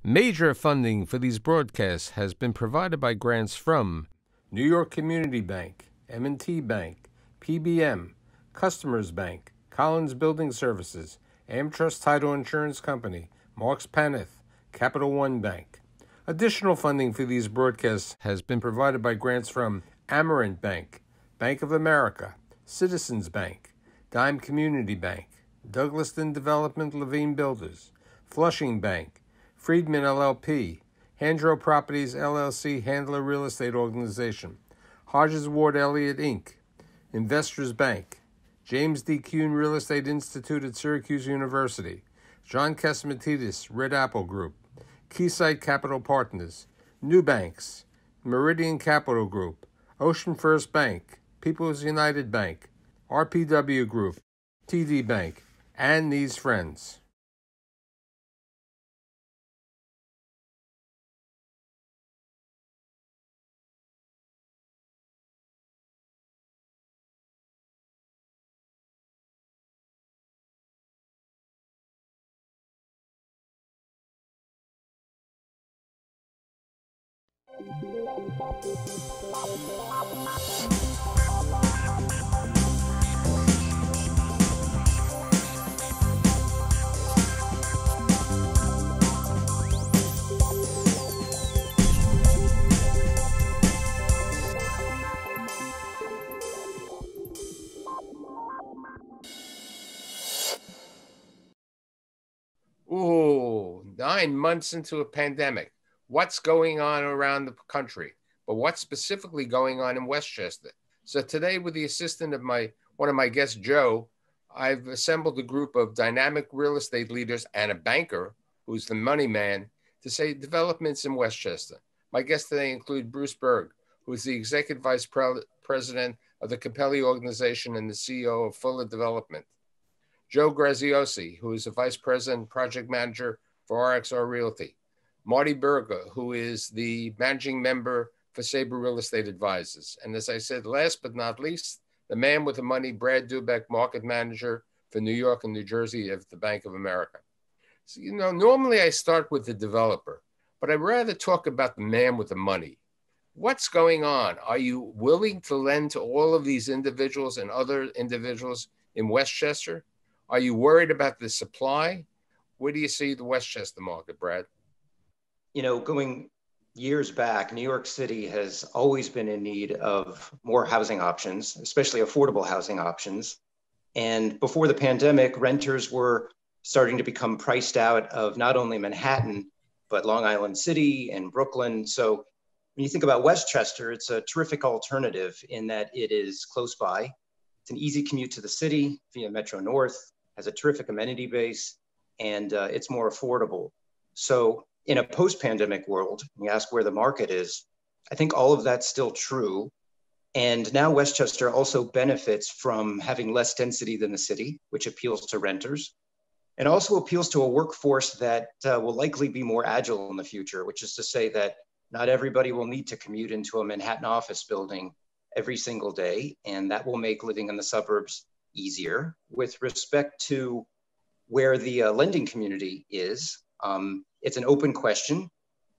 Major funding for these broadcasts has been provided by grants from New York Community Bank, M&T Bank, PBM, Customers Bank, Collins Building Services, AmTrust Title Insurance Company, Marks Paneth, Capital One Bank. Additional funding for these broadcasts has been provided by grants from Amerant Bank, Bank of America, Citizens Bank, Dime Community Bank, Douglaston Development Levine Builders, Flushing Bank, Friedman LLP, Handro Properties LLC Handler Real Estate Organization, Hodges Ward Elliott Inc., Investors Bank, James D. Kuhn Real Estate Institute at Syracuse University, John Kesmatidis Red Apple Group, Keysight Capital Partners, New Banks, Meridian Capital Group, Ocean First Bank, People's United Bank, RPW Group, TD Bank, and these friends. Ooh, 9 months into a pandemic. What's going on around the country? But what's specifically going on in Westchester? So today, with the assistance of one of my guests, Joe, I've assembled a group of dynamic real estate leaders and a banker, who's the money man, to say developments in Westchester. My guests today include Bruce Berg, who is the Executive Vice President of the Capelli Organization and the CEO of Fuller Development. Joe Graziosi, who is the Vice President Project Manager for RXR Realty. Marty Berger, who is the Managing Member for Sabre Real Estate Advisors. And as I said, last but not least, the man with the money, Brad Dubeck, Market Manager for New York and New Jersey of the Bank of America. So, normally I start with the developer, but I'd rather talk about the man with the money. What's going on? Are you willing to lend to all of these individuals and other individuals in Westchester? Are you worried about the supply? Where do you see the Westchester market, Brad? Going years back, New York City has always been in need of more housing options, especially affordable housing options. And before the pandemic, renters were starting to become priced out of not only Manhattan, but Long Island City and Brooklyn. So when you think about Westchester, it's a terrific alternative in that it is close by. It's an easy commute to the city via Metro North, has a terrific amenity base, and it's more affordable. So in a post-pandemic world, you ask where the market is, I think all of that's still true. And now Westchester also benefits from having less density than the city, which appeals to renters, and also appeals to a workforce that will likely be more agile in the future, which is to say that not everybody will need to commute into a Manhattan office building every single day, and that will make living in the suburbs easier. With respect to where the lending community is, it's an open question.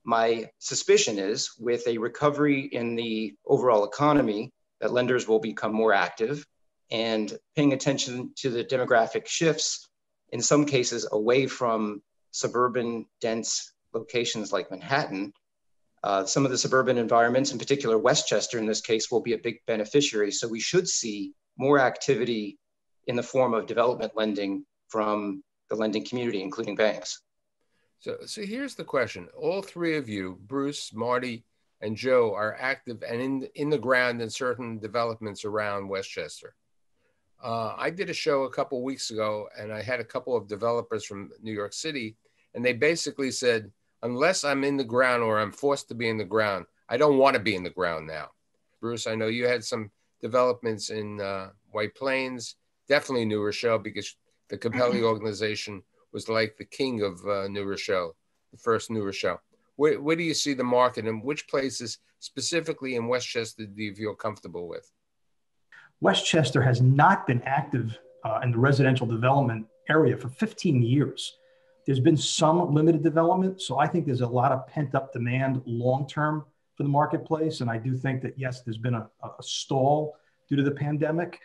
My suspicion is with a recovery in the overall economy that lenders will become more active and paying attention to the demographic shifts, in some cases away from suburban dense locations like Manhattan. Some of the suburban environments, in particular Westchester in this case, will be a big beneficiary. So we should see more activity in the form of development lending from the lending community, including banks. So here's the question. All three of you, Bruce, Marty, and Joe, are active and in the ground in certain developments around Westchester. I did a show a couple of weeks ago, and I had a couple of developers from New York City, and they basically said, unless I'm in the ground or I'm forced to be in the ground, I don't want to be in the ground now. Bruce, I know you had some developments in White Plains, definitely New Rochelle, because the Capelli organization was like the king of New Rochelle, the first New Rochelle. Where do you see the market, and which places specifically in Westchester do you feel comfortable with? Westchester has not been active in the residential development area for 15 years. There's been some limited development. So I think there's a lot of pent up demand long-term for the marketplace. And I do think that, yes, there's been a stall due to the pandemic.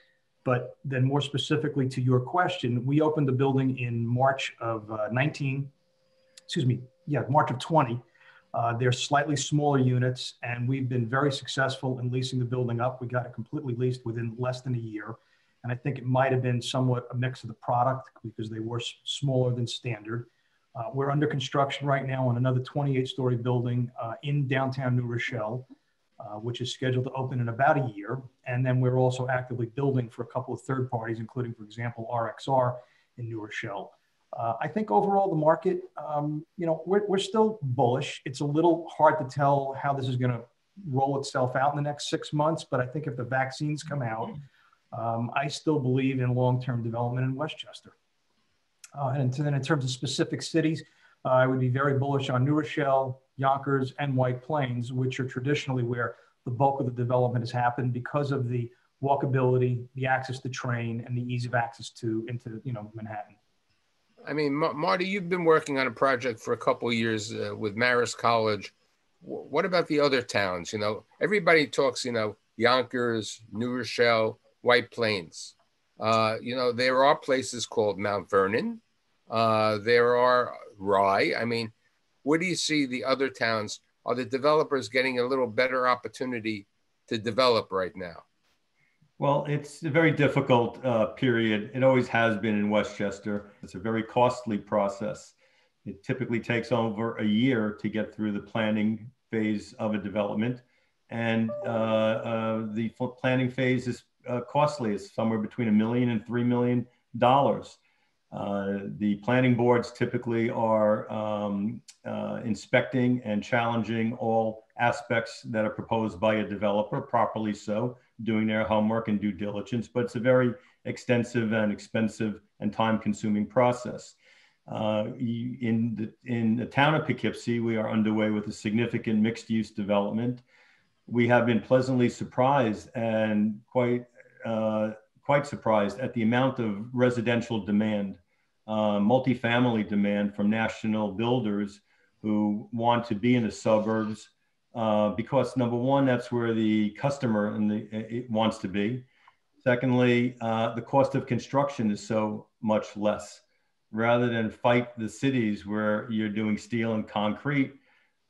But then more specifically to your question, we opened the building in March of March of 20. They're slightly smaller units, and we've been very successful in leasing the building up. We got it completely leased within less than a year. And I think it might have been somewhat a mix of the product because they were smaller than standard. We're under construction right now on another 28-story building in downtown New Rochelle, which is scheduled to open in about a year. And then we're also actively building for a couple of third parties, including, for example, RXR in New Rochelle. I think overall the market, we're still bullish. It's a little hard to tell how this is going to roll itself out in the next 6 months, but I think if the vaccines come out, I still believe in long-term development in Westchester. And then in terms of specific cities, I would be very bullish on New Rochelle, Yonkers, and White Plains, which are traditionally where the bulk of the development has happened because of the walkability, the access to train, and the ease of access into Manhattan. I mean, Marty, you've been working on a project for a couple of years with Marist College. What about the other towns? Everybody talks, Yonkers, New Rochelle, White Plains. There are places called Mount Vernon. There are Rye. I mean, where do you see the other towns? Are the developers getting a little better opportunity to develop right now? Well, it's a very difficult period. It always has been in Westchester. It's a very costly process. It typically takes over a year to get through the planning phase of a development. And the planning phase is costly. It's somewhere between $1 million and $3 million. The planning boards typically are inspecting and challenging all aspects that are proposed by a developer, properly so, doing their homework and due diligence, but it's a very extensive and expensive and time-consuming process. In the town of Poughkeepsie, we are underway with a significant mixed-use development. We have been pleasantly surprised and quite surprised at the amount of residential demand, multifamily demand from national builders who want to be in the suburbs because number one, that's where the customer it wants to be. Secondly, the cost of construction is so much less. Rather than fight the cities where you're doing steel and concrete,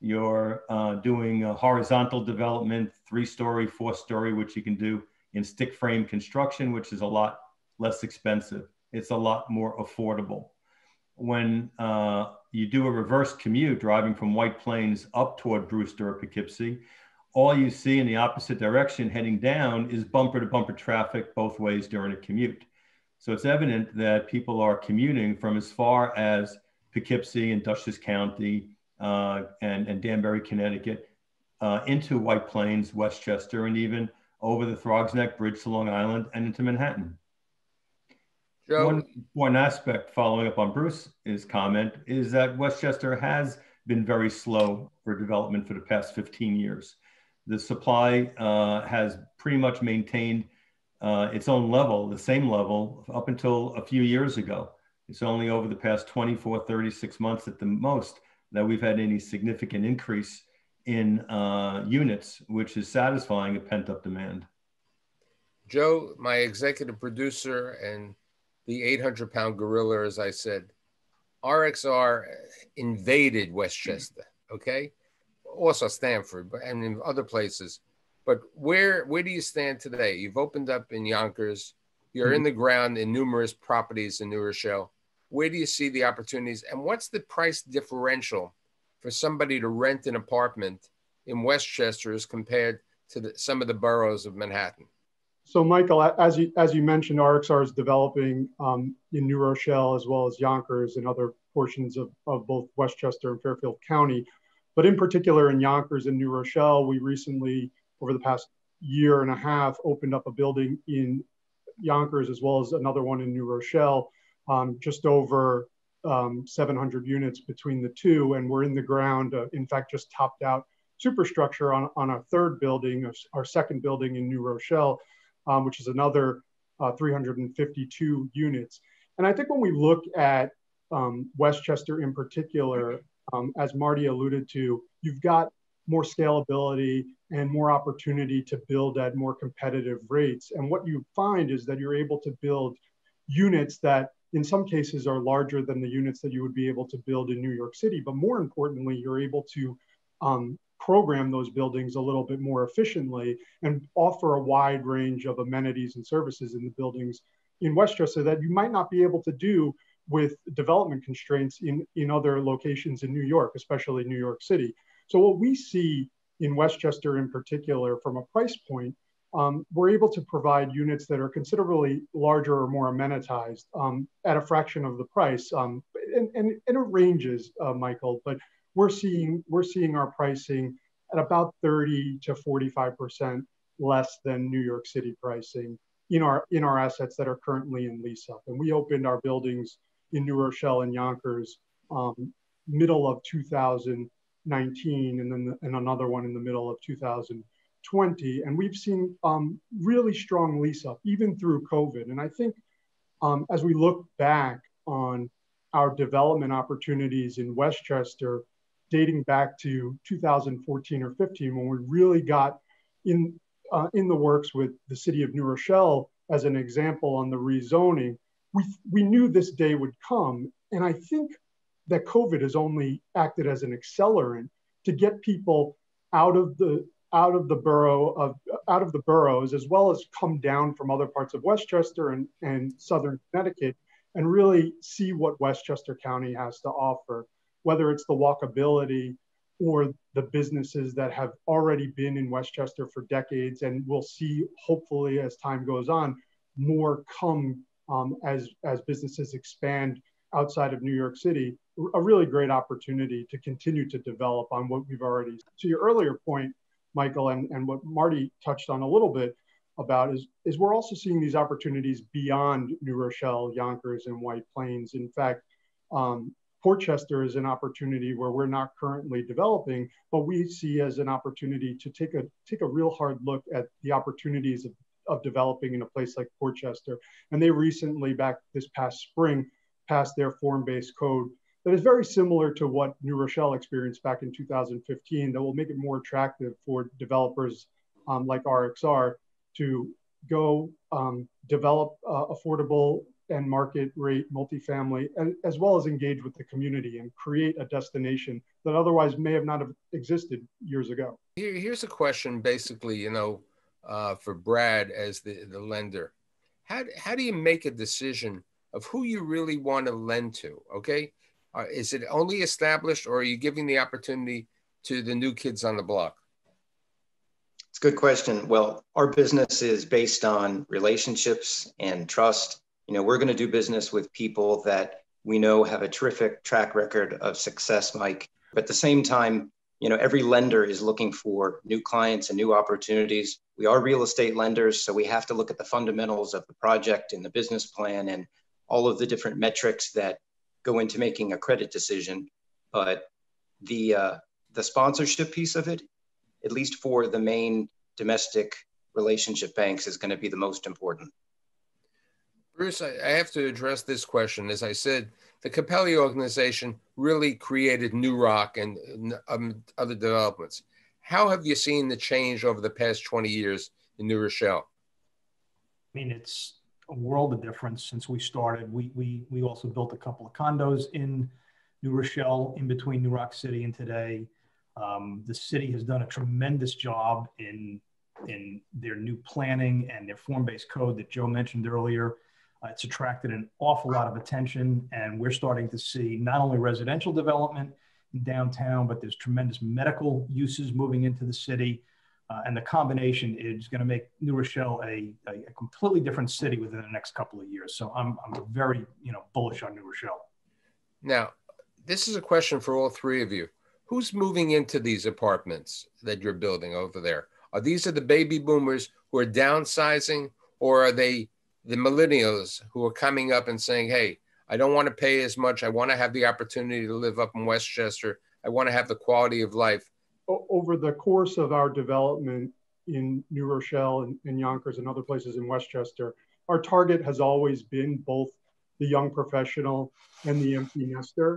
you're doing a horizontal development, 3-story, 4-story, which you can do in stick frame construction, which is a lot less expensive. It's a lot more affordable. When you do a reverse commute driving from White Plains up toward Brewster or Poughkeepsie, all you see in the opposite direction heading down is bumper to bumper traffic both ways during a commute. So it's evident that people are commuting from as far as Poughkeepsie and Dutchess County and Danbury, Connecticut, into White Plains, Westchester, and even over the Throgs Neck Bridge to Long Island and into Manhattan. Joe? One aspect, following up on Bruce's comment, is that Westchester has been very slow for development for the past 15 years. The supply has pretty much maintained its own level, the same level, up until a few years ago. It's only over the past 24, 36 months at the most that we've had any significant increase in units, which is satisfying a pent-up demand. Joe, my executive producer and the 800-pound gorilla, as I said, RXR invaded Westchester, okay? Also Stanford, and in other places. But where do you stand today? You've opened up in Yonkers. You're in the ground in numerous properties in New Rochelle. Where do you see the opportunities? And what's the price differential for somebody to rent an apartment in Westchester as compared to some of the boroughs of Manhattan? So, Michael, as you mentioned, RXR is developing in New Rochelle as well as Yonkers and other portions of both Westchester and Fairfield County. But in particular in Yonkers and New Rochelle, we recently, over the past year and a half, opened up a building in Yonkers as well as another one in New Rochelle, just over 700 units between the two. And we're in the ground, in fact, just topped out superstructure on our third building, our second building in New Rochelle, which is another 352 units. And I think when we look at Westchester in particular, as Marty alluded to, you've got more scalability and more opportunity to build at more competitive rates. And what you find is that you're able to build units that in some cases are larger than the units that you would be able to build in New York City. But more importantly, you're able to program those buildings a little bit more efficiently and offer a wide range of amenities and services in the buildings in Westchester that you might not be able to do with development constraints in other locations in New York, especially New York City. So what we see in Westchester in particular from a price point, we're able to provide units that are considerably larger or more amenitized at a fraction of the price. And it ranges, Michael, but we're seeing our pricing at about 30 to 45% less than New York City pricing in our assets that are currently in lease up. And we opened our buildings in New Rochelle and Yonkers middle of 2019, and another one in the middle of 2020. And we've seen really strong lease up even through COVID. And I think as we look back on our development opportunities in Westchester, dating back to 2014 or 15, when we really got in the works with the city of New Rochelle as an example on the rezoning, we knew this day would come. And I think that COVID has only acted as an accelerant to get people out of the boroughs, as well as come down from other parts of Westchester and Southern Connecticut, and really see what Westchester County has to offer, whether it's the walkability or the businesses that have already been in Westchester for decades, and we'll see, hopefully, as time goes on, more come as businesses expand outside of New York City. A really great opportunity to continue to develop on what we've already. To your earlier point, Michael, and what Marty touched on a little bit about is we're also seeing these opportunities beyond New Rochelle, Yonkers, and White Plains. In fact, Portchester is an opportunity where we're not currently developing, but we see as an opportunity to take a real hard look at the opportunities of developing in a place like Portchester. And they recently, back this past spring, passed their form-based code that is very similar to what New Rochelle experienced back in 2015, that will make it more attractive for developers like RXR to go develop affordable and market rate multifamily, as well as engage with the community and create a destination that otherwise may have not have existed years ago. Here's a question, basically, for Brad as the lender. How do you make a decision of who you really want to lend to? Okay, is it only established, or are you giving the opportunity to the new kids on the block? It's a good question. Well, our business is based on relationships and trust. We're going to do business with people that we know have a terrific track record of success, Mike. But at the same time, every lender is looking for new clients and new opportunities. We are real estate lenders, so we have to look at the fundamentals of the project and the business plan and all of the different metrics that go into making a credit decision. But the sponsorship piece of it, at least for the main domestic relationship banks, is going to be the most important. Bruce, I have to address this question. As I said, the Capelli organization really created New Rock and other developments. How have you seen the change over the past 20 years in New Rochelle? I mean, it's a world of difference since we started. We also built a couple of condos in New Rochelle, in between New Rock City and today. The city has done a tremendous job in their new planning and their form-based code that Joe mentioned earlier. It's attracted an awful lot of attention, and we're starting to see not only residential development in downtown, but there's tremendous medical uses moving into the city. And the combination is going to make New Rochelle a completely different city within the next couple of years. So I'm very bullish on New Rochelle. Now, this is a question for all three of you. Who's moving into these apartments that you're building over there? Are these the baby boomers who are downsizing, or are they the millennials who are coming up and saying, hey, I don't want to pay as much. I want to have the opportunity to live up in Westchester. I want to have the quality of life. Over the course of our development in New Rochelle and Yonkers and other places in Westchester, our target has always been both the young professional, and the empty nester.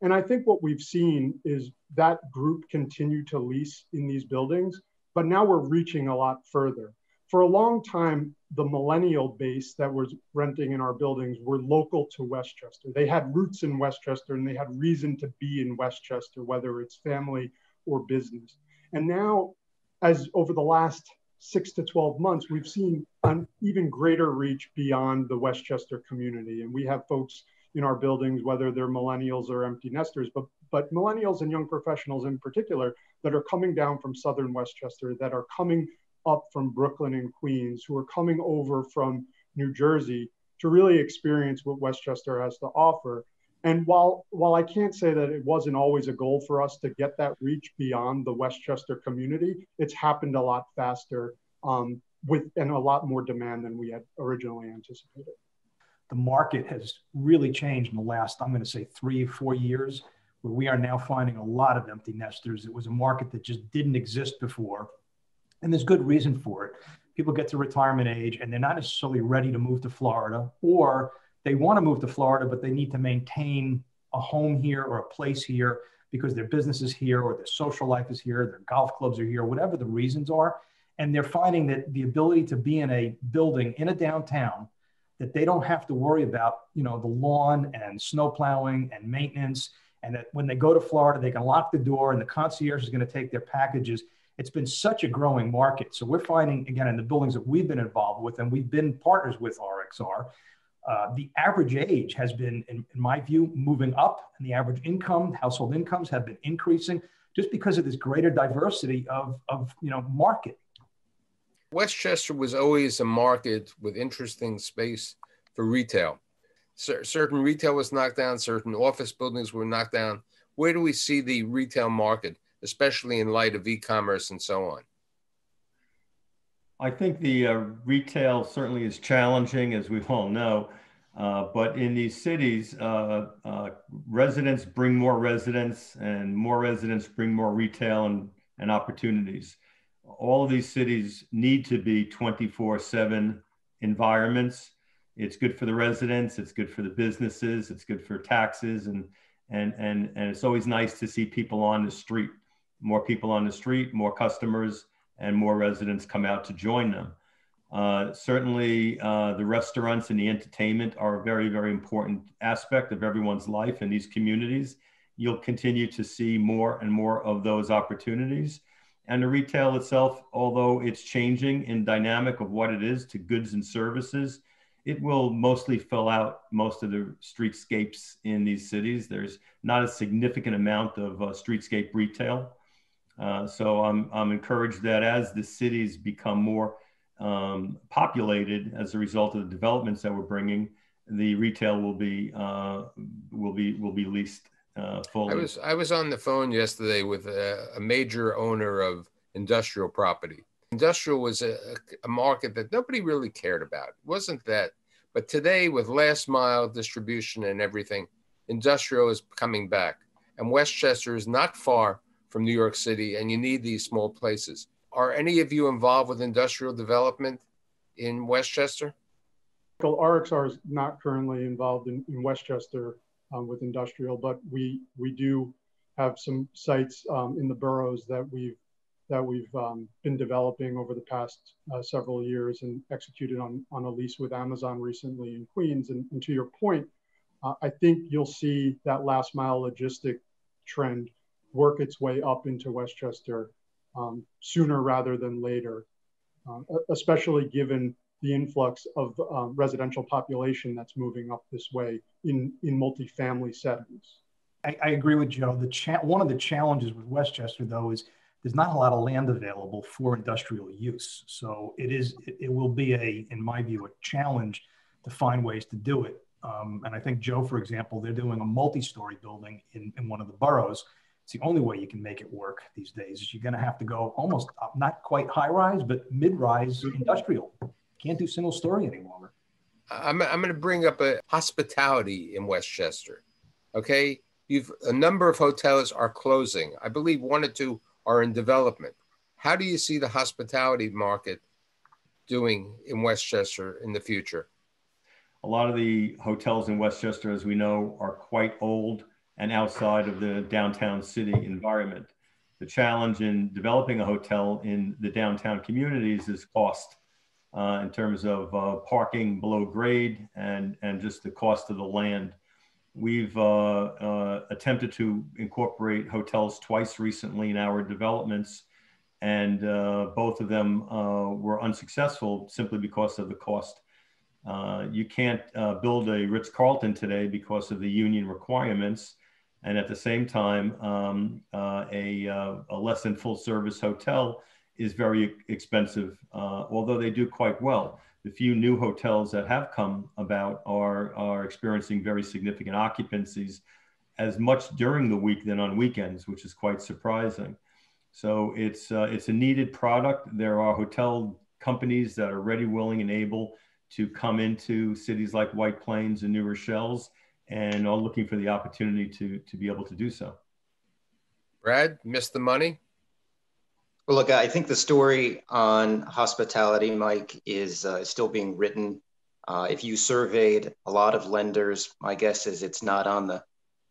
And I think what we've seen is that group continue to lease in these buildings, but now we're reaching a lot further. For a long time, the millennial base that was renting in our buildings were local to Westchester. They had roots in Westchester and they had reason to be in Westchester, whether it's family or business. And now, as over the last 6 to 12 months, we've seen an even greater reach beyond the Westchester community. And we have folks in our buildings, whether they're millennials or empty nesters, but millennials and young professionals in particular that are coming down from Southern Westchester, that are coming up from Brooklyn and Queens, who are coming over from New Jersey to really experience what Westchester has to offer. And while I can't say that it wasn't always a goal for us to get that reach beyond the Westchester community, it's happened a lot faster and a lot more demand than we had originally anticipated. The market has really changed in the last, I'm going to say 3 or 4 years, where we are now finding a lot of empty nesters. It was a market that just didn't exist before. And there's good reason for it. People get to retirement age and they're not necessarily ready to move to Florida, or they want to move to Florida, but they need to maintain a home here or a place here because their business is here or their social life is here, their golf clubs are here, whatever the reasons are. And they're finding that the ability to be in a building in a downtown that they don't have to worry about, the lawn and snow plowing and maintenance. And that when they go to Florida, they can lock the door and the concierge is going to take their packages. It's been such a growing market. So we're finding, again, in the buildings that we've been involved with, and we've been partners with RXR, the average age has been, in my view, moving up, and the average income, household incomes have been increasing just because of this greater diversity of market. Westchester was always a market with interesting space for retail. Certain retail was knocked down, certain office buildings were knocked down. Where do we see the retail market, especially in light of e-commerce and so on? I think the retail certainly is challenging, as we all know. But in these cities, residents bring more residents, and more residents bring more retail and opportunities. All of these cities need to be 24/7 environments. It's good for the residents, it's good for the businesses, it's good for taxes, and it's always nice to see people on the street. More people on the street, more customers, and more residents come out to join them. Certainly, the restaurants and the entertainment are a very, very important aspect of everyone's life in these communities. You'll continue to see more and more of those opportunities. And the retail itself, although it's changing in dynamic of what it is to goods and services, it will mostly fill out most of the streetscapes in these cities. There's not a significant amount of streetscape retail. So I'm encouraged that as the cities become more populated as a result of the developments that we're bringing, the retail will be leased fully. I was on the phone yesterday with a major owner of industrial property. Industrial was a market that nobody really cared about. It wasn't that. But today, with last mile distribution and everything, industrial is coming back. And Westchester is not far from New York City, and you need these small places. Are any of you involved with industrial development in Westchester? RXR is not currently involved in Westchester with industrial, but we do have some sites in the boroughs that we've been developing over the past several years and executed on a lease with Amazon recently in Queens. And to your point, I think you'll see that last mile logistic trend work its way up into Westchester sooner rather than later, especially given the influx of residential population that's moving up this way in multifamily settings. I agree with Joe. One of the challenges with Westchester, though, is there's not a lot of land available for industrial use. So it will be in my view, a challenge to find ways to do it. And I think Joe, for example, they're doing a multi-story building in one of the boroughs. It's the only way you can make it work these days. Is you're going to have to go almost not quite high rise, but mid rise industrial. Can't do single story any longer. I'm going to bring up a hospitality in Westchester. Okay, a number of hotels are closing. I believe 1 or 2 are in development. How do you see the hospitality market doing in Westchester in the future? A lot of the hotels in Westchester, as we know, are quite old and outside of the downtown city environment. The challenge in developing a hotel in the downtown communities is cost in terms of parking below grade and just the cost of the land. We've attempted to incorporate hotels twice recently in our developments, and both of them were unsuccessful simply because of the cost. You can't build a Ritz-Carlton today because of the union requirements. And at the same time, a less than full service hotel is very expensive, although they do quite well. The few new hotels that have come about are experiencing very significant occupancies, as much during the week than on weekends, which is quite surprising. So it's a needed product. There are hotel companies that are ready, willing, and able to come into cities like White Plains and New Rochelles, and are looking for the opportunity to be able to do so. Brad, missed the money? Well, look, I think the story on hospitality, Mike, is still being written. If you surveyed a lot of lenders, my guess is it's not on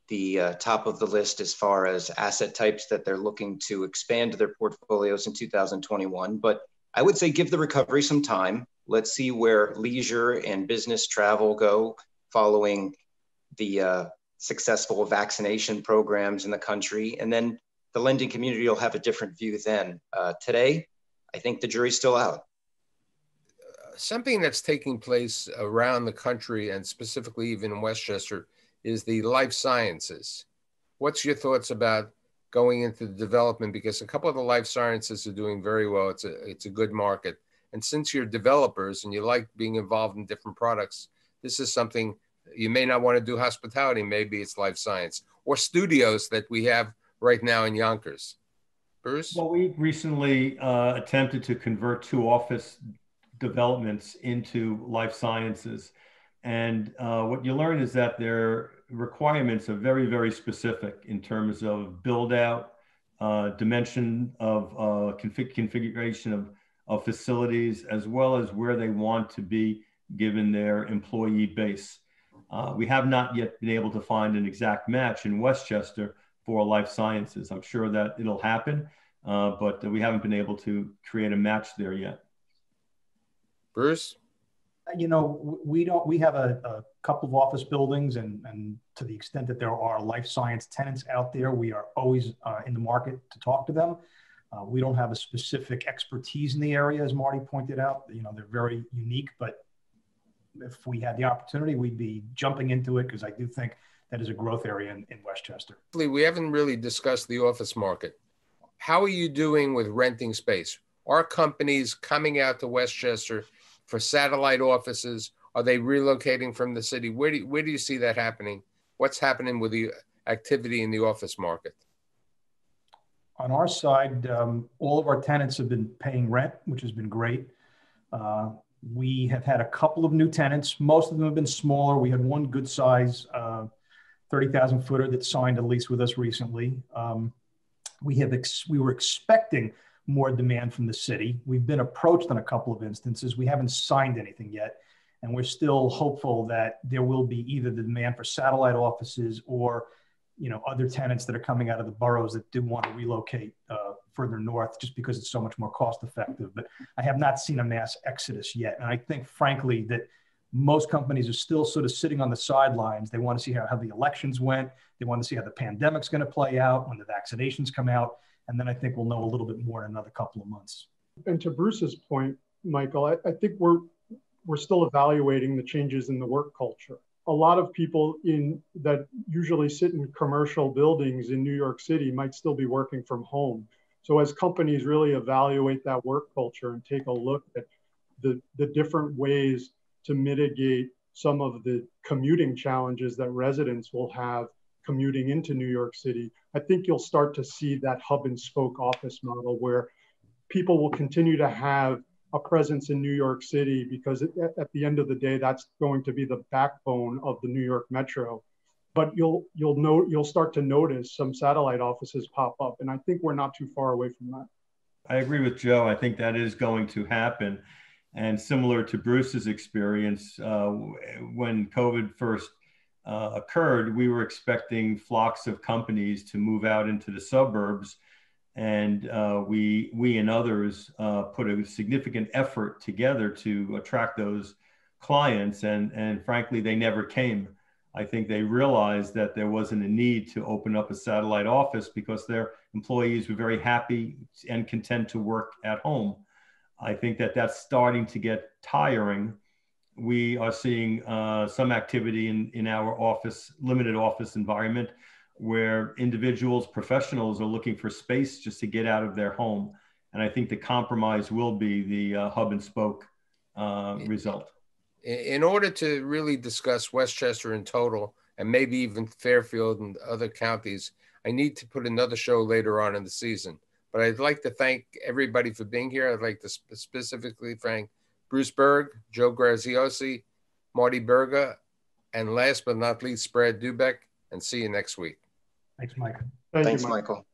the top of the list as far as asset types that they're looking to expand their portfolios in 2021. But I would say give the recovery some time. Let's see where leisure and business travel go following the successful vaccination programs in the country. And then the lending community will have a different view then. Today, I think the jury's still out. Something that's taking place around the country, and specifically even in Westchester, is the life sciences. What's your thoughts about going into the development? Because a couple of the life sciences are doing very well. It's a good market. And since you're developers and you like being involved in different products, this is something you may not want to do hospitality. Maybe it's life science or studios that we have right now in Yonkers. Bruce? Well, we recently attempted to convert 2 office developments into life sciences. And what you learn is that their requirements are very, very specific in terms of build out, dimension of configuration of facilities, as well as where they want to be given their employee base. We have not yet been able to find an exact match in Westchester for life sciences. I'm sure that it'll happen, but we haven't been able to create a match there yet. Bruce? You know, we have a couple of office buildings, and to the extent that there are life science tenants out there, we are always in the market to talk to them. We don't have a specific expertise in the area, as Marty pointed out. You know, they're very unique, but if we had the opportunity, we'd be jumping into it, because I do think that is a growth area in Westchester. We haven't really discussed the office market. How are you doing with renting space? Are companies coming out to Westchester for satellite offices? Are they relocating from the city? Where do you see that happening? What's happening with the activity in the office market? On our side, all of our tenants have been paying rent, which has been great. We have had a couple of new tenants. Most of them have been smaller. We had one good size 30,000 footer that signed a lease with us recently. We were expecting more demand from the city. We've been approached on a couple of instances. We haven't signed anything yet. And we're still hopeful that there will be either the demand for satellite offices or, you know, other tenants that are coming out of the boroughs that do want to relocate further north, just because it's so much more cost effective. But I have not seen a mass exodus yet. And I think, frankly, that most companies are still sort of sitting on the sidelines. They want to see how the elections went. They want to see how the pandemic's going to play out, when the vaccinations come out. And then I think we'll know a little bit more in another couple of months. And to Bruce's point, Michael, I think we're still evaluating the changes in the work culture. A lot of people that usually sit in commercial buildings in New York City might still be working from home. So as companies really evaluate that work culture and take a look at the different ways to mitigate some of the commuting challenges that residents will have commuting into New York City, I think you'll start to see that hub and spoke office model where people will continue to have a presence in New York City, because at the end of the day, that's going to be the backbone of the New York Metro. But you'll start to notice some satellite offices pop up, and I think we're not too far away from that. I agree with Joe. I think that is going to happen. And similar to Bruce's experience, when COVID first occurred, we were expecting flocks of companies to move out into the suburbs. And we and others put a significant effort together to attract those clients. And frankly, they never came. I think they realized that there wasn't a need to open up a satellite office because their employees were very happy and content to work at home. I think that that's starting to get tiring. We are seeing some activity in our office, limited office environment, where individuals, professionals are looking for space just to get out of their home. And I think the compromise will be the hub and spoke result. In order to really discuss Westchester in total, and maybe even Fairfield and other counties, I need to put another show later on in the season. But I'd like to thank everybody for being here. I'd like to specifically thank Bruce Berg, Joe Graziosi, Marty Berga, and last but not least, Brad Dubeck. And see you next week. Thanks, Mike. Thanks, Michael.